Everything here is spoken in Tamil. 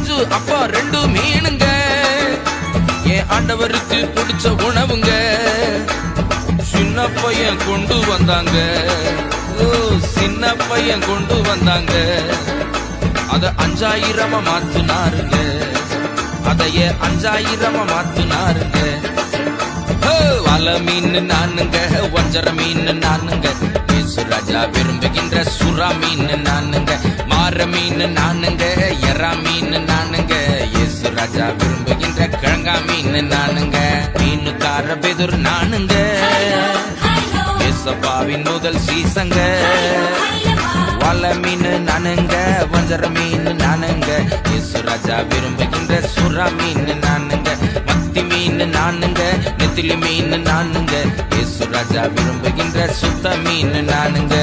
குஞ்சு அப்பா 2 மீனுங்க என் ஆண்டவருக்கு பிடிச்ச உணவுங்க. சின்ன பையன் கொண்டு வந்தாங்க, சின்ன பையன் கொண்டு வந்தாங்க. அத 5000 மாத்துனாருங்க, அதைய 5000 மாத்துனாருங்க. வல மீன் நானுங்க, வஞ்சர மீன் நானுங்க, இயேசு ராஜா விரும்புகின்ற சுறா மீன் நானுங்க. மாற மீன் நானுங்க, எறா மீன் நானுங்க, இயேசு ராஜா விரும்புகின்ற கிழங்கா மீன் நானுங்க. மீனுக்கார பெதுர் நானுங்க, ஏசப்பாவின் முதல் சீசங்க. வல மீன் நானுங்க, வஞ்சர மீன் நானுங்க, இயேசு ராஜா விரும்புகின்ற சுறா மீன் நானுங்க. மத்தி மீன் நானுங்க, நெத்திலி மீன் நானுங்க, இயேசு ராஜா விரும்புகின்ற சுத்த மீன் நானுங்க.